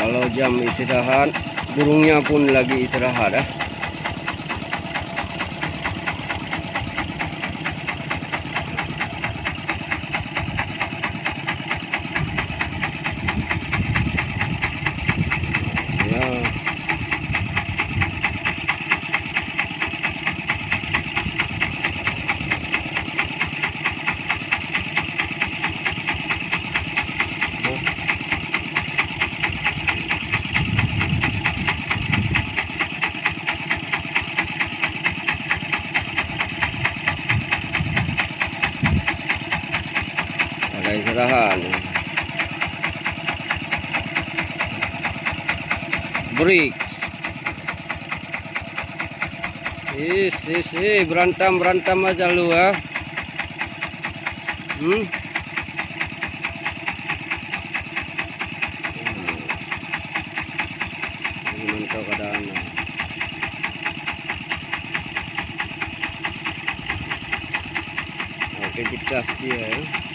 Kalau jam istirahat, burungnya pun lagi istirahat ya. Ada istirahat. Break. Berantem aja lu ya. Ini mantap keadaannya. Aktivitas dia ya.